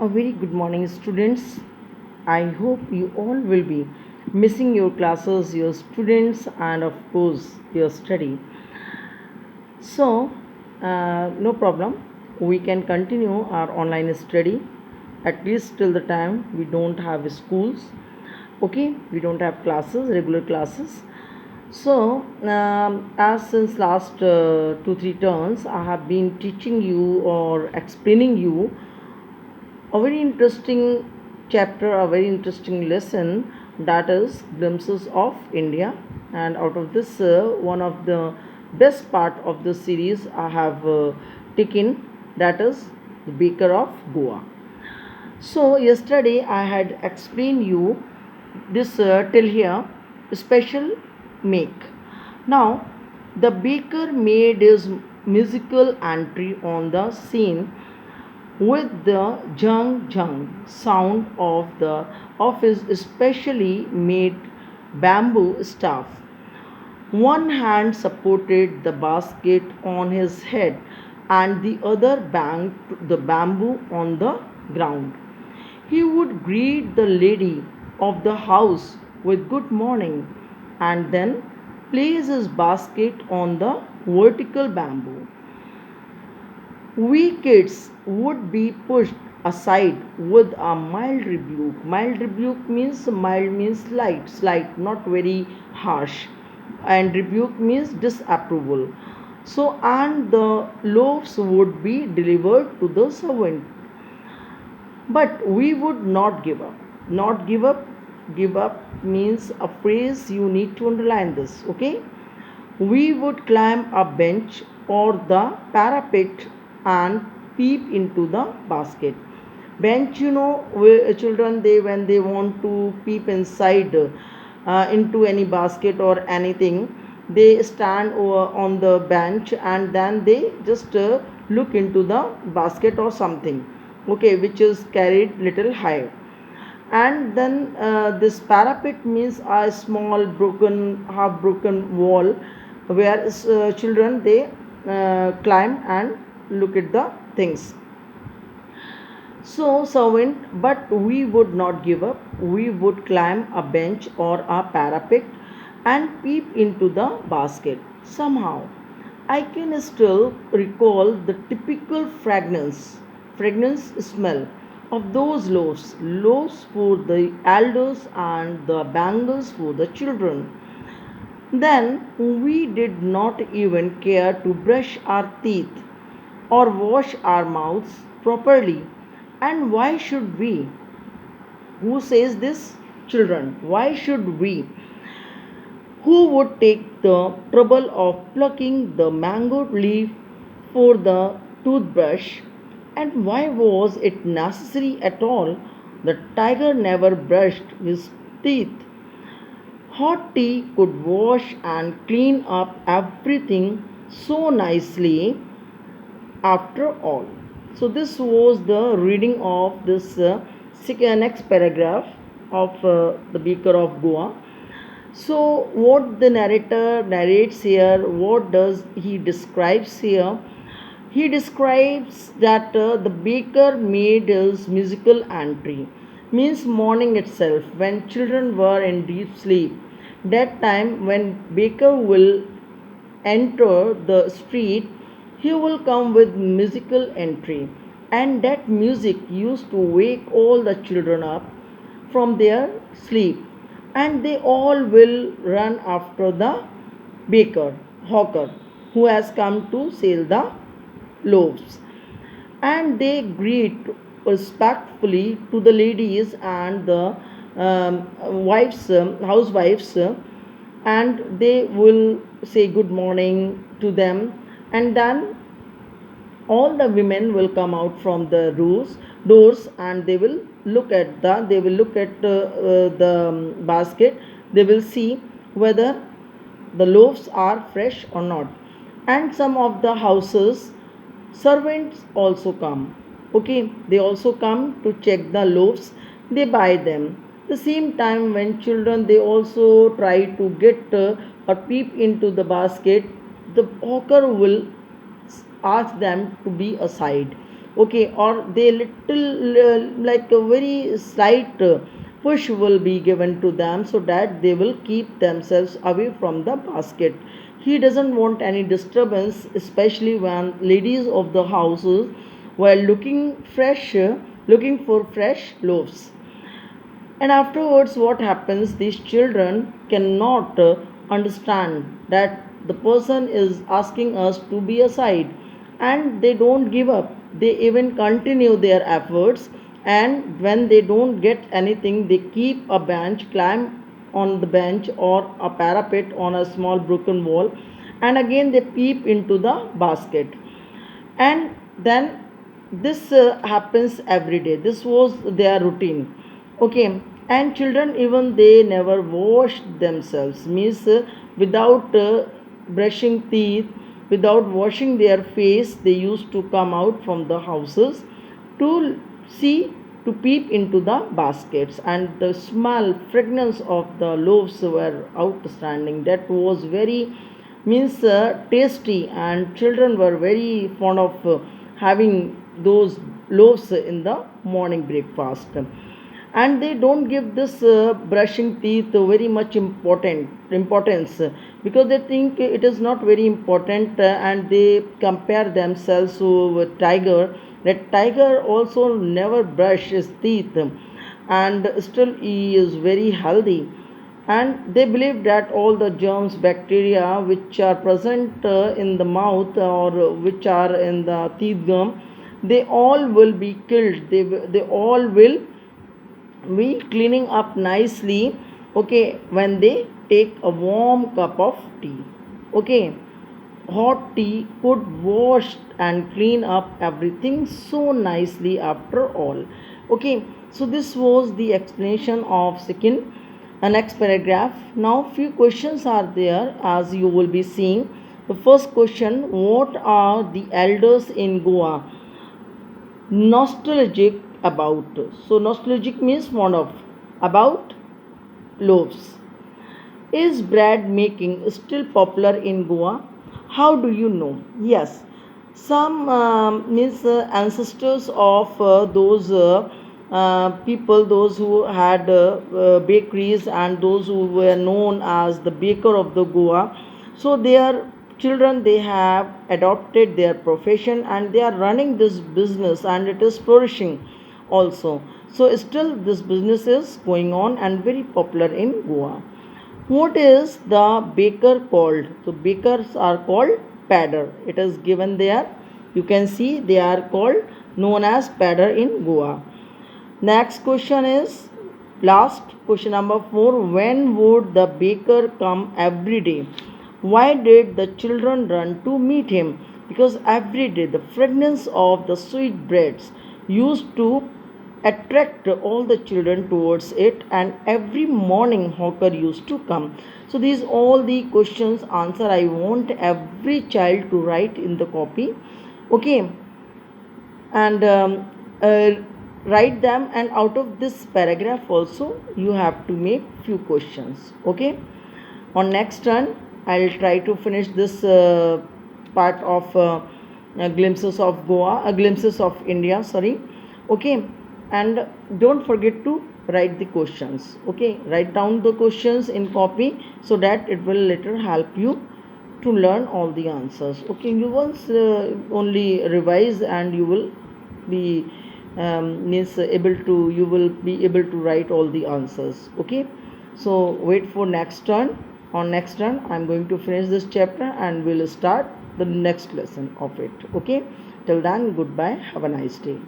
A very good morning, students. I hope you all will be missing your classes, your students, and of course, your study. No problem. We can continue our online study at least till the time we don't have schools. Okay, we don't have classes, regular classes. As since last 2 3 turns, I have been teaching you or explaining you a very interesting chapter, a very interesting lesson, that is Glimpses of India. And out of this, one of the best part of the series I have taken, that is the Baker of Goa. So yesterday I had explained you this till here special make. Now the baker made his musical entry on the scene with the jung jung sound of his specially made bamboo staff. One hand supported the basket on his head and the other banged the bamboo on the ground. He would greet the lady of the house with good morning and then place his basket on the vertical bamboo. We kids would be pushed aside with a mild rebuke. Mild rebuke means slight, not very harsh. And rebuke means disapproval. So, and the loaves would be delivered to the servant. But we would not give up. Not give up. Give up means a phrase you need to underline this, okay? We would climb a bench or the parapet and peep into the basket. Bench, children, they when they want to peep inside into any basket or anything, they stand over on the bench and then they just look into the basket or something, okay, which is carried little higher. And then this parapet means a small broken half broken wall where children they climb and look at the things. So servant, but we would not give up. We would climb a bench or a parapet and peep into the basket. Somehow I can still recall the typical fragrance smell of those loaves for the elders and the bangles for the children. Then we did not even care to brush our teeth or wash our mouths properly. And why should we? Who says this? Children. Why should we? Who would take the trouble of plucking the mango leaf for the toothbrush? And why was it necessary at all? The tiger never brushed his teeth. Hot tea could wash and clean up everything so nicely after all. So, this was the reading of this next paragraph of the Beaker of Goa. So, what the narrator narrates here, what does he describes here? He describes that the baker made his musical entry, means morning itself, when children were in deep sleep. That time when baker will enter the street, he will come with musical entry, and that music used to wake all the children up from their sleep, and they all will run after the baker, hawker, who has come to sell the loaves, and they greet respectfully to the ladies and the wives, housewives, and they will say good morning to them, and then all the women will come out from the doors and they will look at the basket. They will see whether the loaves are fresh or not. And some of the houses servants also come, okay, they also come to check the loaves. They buy them. The same time when children they also try to get or peep into the basket, the hawker will ask them to be aside. okay, or they little like a very slight push will be given to them so that they will keep themselves away from the basket. He doesn't want any disturbance, especially when ladies of the houses were looking for fresh loaves. And afterwards, what happens? These children cannot understand that the person is asking us to be aside, and they don't give up. They even continue their efforts, and when they don't get anything, they keep a bench, climb on the bench or a parapet on a small broken wall, and again they peep into the basket. And then this happens every day. This was their routine, okay. And children, even they never wash themselves, means without brushing teeth, without washing their face, they used to come out from the houses to see, to peep into the baskets, and the smell, fragrance of the loaves were outstanding. That was very, means tasty, and children were very fond of having those loaves in the morning breakfast. And they don't give this brushing teeth very much importance, because they think it is not very important, and they compare themselves with tiger, that tiger also never brush his teeth, and still he is very healthy. And they believe that all the germs, bacteria which are present in the mouth, or which are in the teeth gum, they all will be killed. They all will be cleaning up nicely, okay, when they take a warm cup of tea, okay. Hot tea could wash and clean up everything so nicely after all, okay. So this was the explanation of second next paragraph. Now few questions are there, as you will be seeing. The first question: what are the elders in Goa nostalgic about? So nostalgic means fond of, about loaves. Is bread making still popular in Goa? How do you know? Yes, some means ancestors of those people, those who had bakeries, and those who were known as the baker of the Goa. So their children, they have adopted their profession, and they are running this business, and it is flourishing also. So still this business is going on and very popular in Goa. What is the baker called? So bakers are called padder. It is given there. You can see they are called, known as padder in Goa. Next question is last question number 4. When would the baker come every day? Why did the children run to meet him? Because every day the fragrance of the sweet breads used to attract all the children towards it, and every morning hawker used to come. So these all the questions answer I want every child to write in the copy, okay. And write them, and out of this paragraph also you have to make few questions, okay. On next turn I'll try to finish this part of glimpses of Goa, glimpses of India, sorry, okay. And don't forget to write the questions, okay. Write down the questions in copy, so that it will later help you to learn all the answers, okay. You once only revise, and you will be means able to, you will be able to write all the answers, okay. So wait for next turn. On next turn I'm going to finish this chapter, and we'll start the next lesson of it, okay. Till then, goodbye, have a nice day.